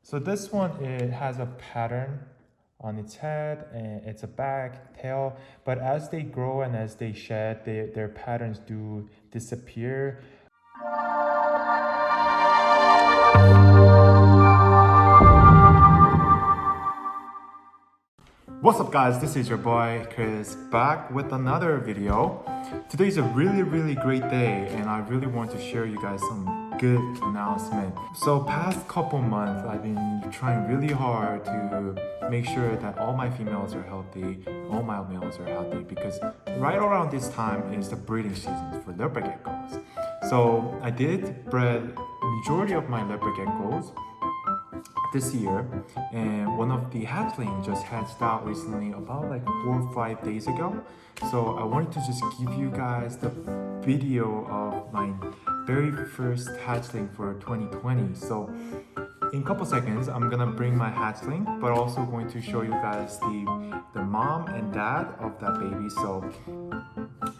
So this one, it has a pattern on its head, and it's a back, tail, but as they grow and as they shed, their patterns do disappear. What's up guys, this is your boy Chris back with another video. Today's a really great day and I really want to share you guys some good announcement. So past couple months I've been trying really hard to make sure that all my females are healthy, all my males are healthy, because right around this time is the breeding season for leopard geckos. So I did bred majority of my leopard geckos this year, and one of the hatchling just hatched out recently, about like 4 or 5 days ago. So I wanted to just give you guys the video of my very first hatchling for 2020. So in a couple seconds I'm gonna bring my hatchling, but also going to show you guys the mom and dad of that baby. So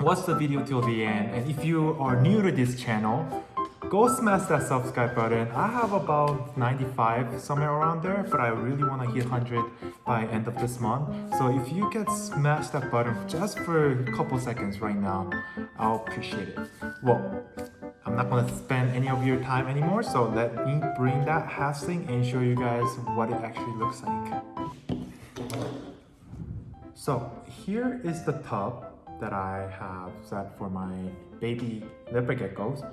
watch the video till the end, and if you are new to this channel, go smash that subscribe button. I have about 95, somewhere around there, but I really want to hit 100 by end of this month. So if you can smash that button just for a couple seconds right now, I'll appreciate it. Well, I'm not going to spend any of your time anymore, so let me bring that hatchling and show you guys what it actually looks like. So here is the tub that I have set for my baby leopard geckos.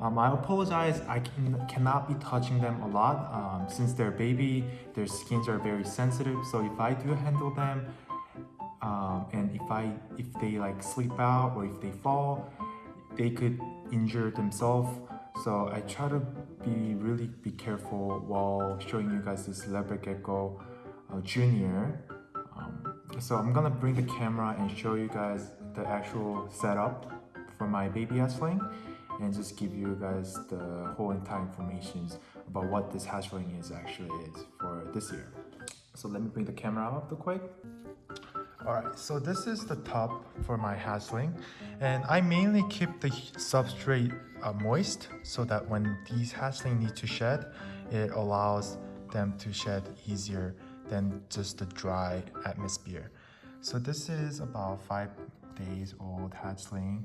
I apologize, I cannot be touching them a lot. Since they're baby, their skins are very sensitive. So if I do handle them, and if they like sleep out or if they fall, they could injure themselves. So I try to be careful while showing you guys this leopard gecko junior. So I'm gonna bring the camera and show you guys the actual setup for my baby hatchling, and just give you guys the whole entire information about what this hatchling actually is for this year. So let me bring the camera up real quick. Alright, so this is the tub for my hatchling, and I mainly keep the substrate moist so that when these hatchlings need to shed, it allows them to shed easier than just the dry atmosphere. So this is about 5 days old hatchling.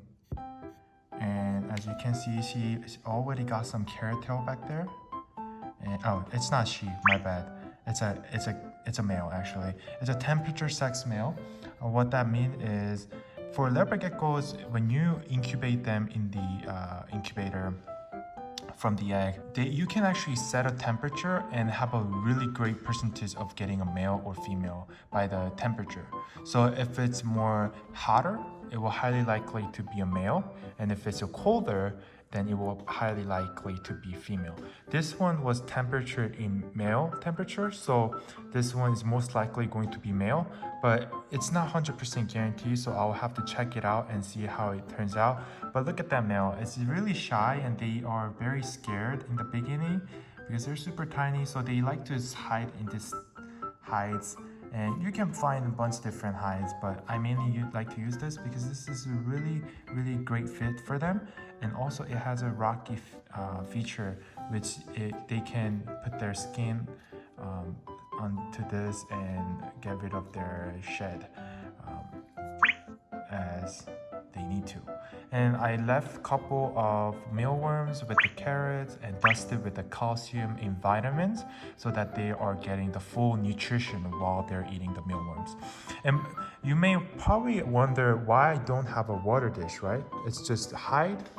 And as you can see, she's already got some carrot tail back there. And oh, it's not she, my bad. It's a male actually. It's a temperature sex male. What that means is, for leopard geckos, when you incubate them in the incubator from the egg, you can actually set a temperature and have a really great percentage of getting a male or female by the temperature. So if it's more hotter, it will highly likely to be a male, and if it's colder, then it will highly likely to be female. This one was temperature in male temperature, so this one is most likely going to be male, but it's not 100% guaranteed, so I'll have to check it out and see how it turns out. But look at that male, it's really shy and they are very scared in the beginning because they're super tiny, so they like to hide in this hides. And you can find a bunch of different hides, but I mainly like to use this because this is a really great fit for them. And also it has a rocky feature, which they can put their skin onto this and get rid of their shed as they need to. And I left a couple of mealworms with the carrots and dusted with the calcium and vitamins so that they are getting the full nutrition while they're eating the mealworms. And you may probably wonder why I don't have a water dish, right? It's just hide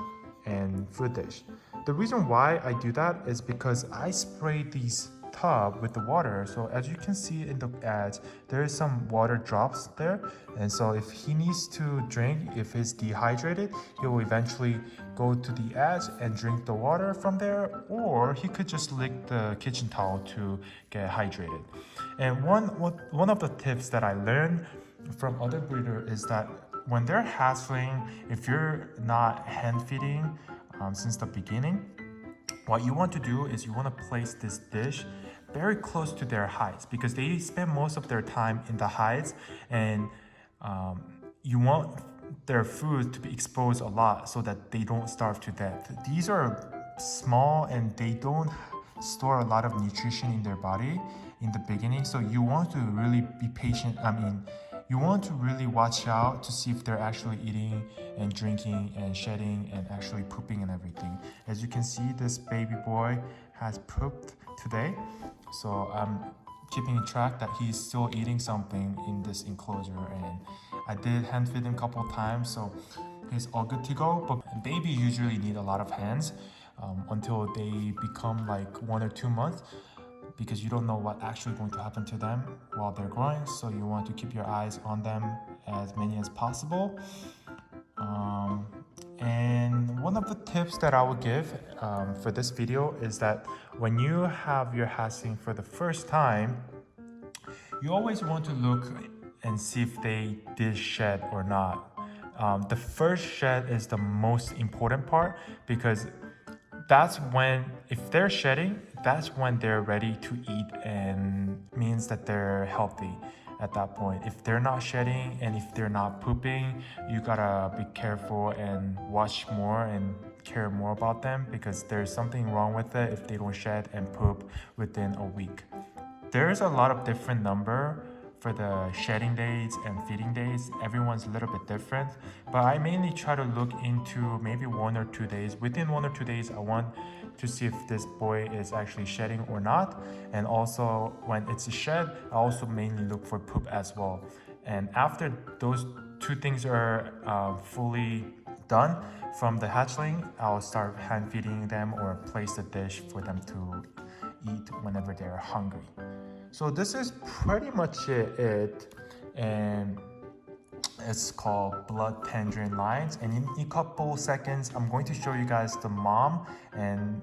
and food dish. The reason why I do that is because I spray these tub with the water. So as you can see in the edge, there is some water drops there, and so if he needs to drink, if he's dehydrated, he will eventually go to the edge and drink the water from there, or he could just lick the kitchen towel to get hydrated. And one of the tips that I learned from other breeders is that when they're hatchling, if you're not hand feeding since the beginning, what you want to do is you want to place this dish very close to their hides, because they spend most of their time in the hides, and you want their food to be exposed a lot so that they don't starve to death. These are small and they don't store a lot of nutrition in their body in the beginning. So you want to really be patient. You want to really watch out to see if they're actually eating and drinking and shedding and actually pooping and everything. As you can see, this baby boy has pooped today. So I'm keeping track that he's still eating something in this enclosure, and I did hand feed him a couple times, so he's all good to go. But babies usually need a lot of hands until they become like 1 or 2 months, because you don't know what actually going to happen to them while they're growing. So you want to keep your eyes on them as many as possible. And one of the tips that I would give for this video is that when you have your hatchling for the first time, you always want to look and see if they did shed or not. The first shed is the most important part, because that's when, if they're shedding, that's when they're ready to eat and means that they're healthy at that point. If they're not shedding and if they're not pooping, you gotta be careful and watch more and care more about them, because there's something wrong with it if they don't shed and poop within a week. There's a lot of different number for the shedding days and feeding days. Everyone's a little bit different, but I mainly try to look into maybe 1 or 2 days. Within 1 or 2 days, I want to see if this boy is actually shedding or not. And also when it's a shed, I also mainly look for poop as well. And after those 2 things are fully done from the hatchling, I'll start hand feeding them or place the dish for them to eat whenever they're hungry. So this is pretty much it, and it's called blood tangerine lines. And in a couple seconds, I'm going to show you guys the mom and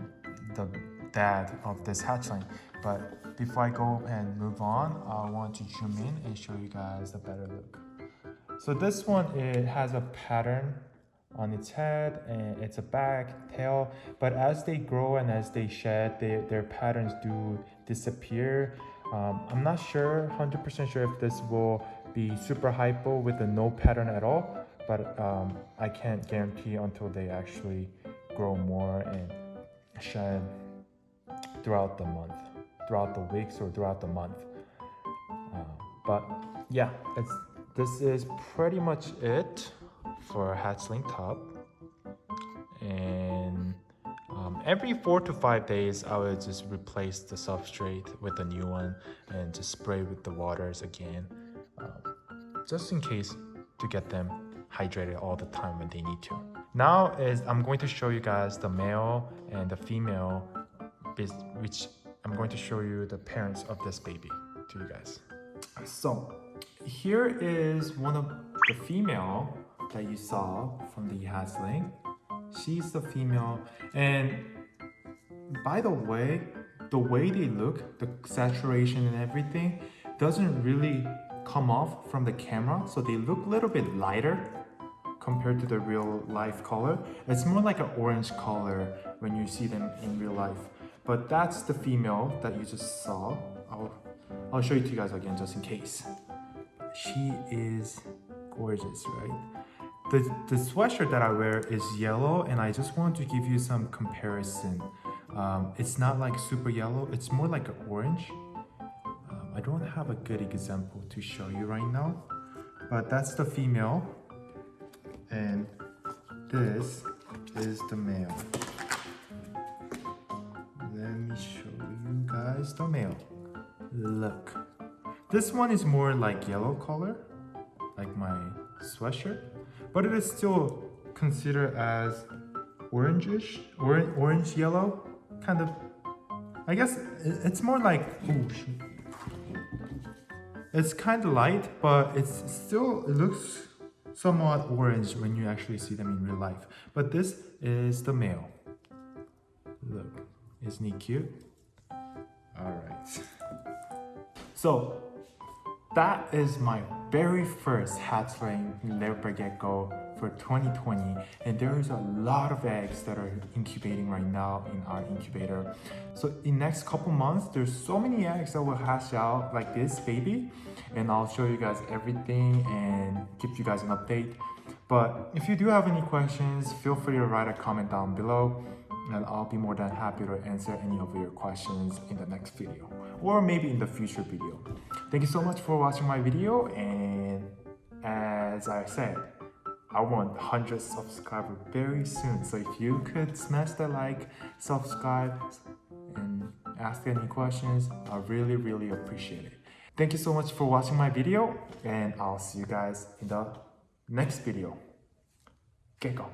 the dad of this hatchling. But before I go and move on, I want to zoom in and show you guys a better look. So this one, it has a pattern on its head, and it's a back, tail, but as they grow and as they shed, their patterns do disappear. I'm not sure, 100% sure if this will be super hypo with a no pattern at all, but I can't guarantee until they actually grow more and shed throughout the month, throughout the weeks or throughout the month. But yeah, this is pretty much it for hatchling top. And every 4 to 5 days, I would just replace the substrate with a new one and just spray with the waters again, just in case, to get them hydrated all the time when they need to. Now I'm going to show you guys the male and the female, which I'm going to show you the parents of this baby to you guys. So here is one of the female that you saw from the hatchling. She's the female, and by the way they look, the saturation and everything doesn't really come off from the camera, so they look a little bit lighter compared to the real life color. It's more like an orange color when you see them in real life. But that's the female that you just saw. I'll show you to you guys again just in case. She is gorgeous, right? The sweatshirt that I wear is yellow, and I just want to give you some comparison. It's not like super yellow, it's more like an orange. I don't have a good example to show you right now, but that's the female, and this is the male. Let me show you guys the male. Look, this one is more like yellow color, like my sweatshirt, but it is still considered as orangish, orange yellow, kind of. I guess it's more like, it's kind of light, but it looks somewhat orange when you actually see them in real life. But this is the male. Look, isn't he cute? All right. So that is my very first hatchling Leopard Gecko for 2020, and there is a lot of eggs that are incubating right now in our incubator. So in next couple months, there's so many eggs that will hatch out like this baby, and I'll show you guys everything and give you guys an update. But if you do have any questions, feel free to write a comment down below. and I'll be more than happy to answer any of your questions in the next video or maybe in the future video. Thank you so much for watching my video, and as I said, I want 100 subscribers very soon. So if you could smash the like, subscribe, and ask any questions, I really appreciate it. Thank you so much for watching my video, and I'll see you guys in the next video. Gecko.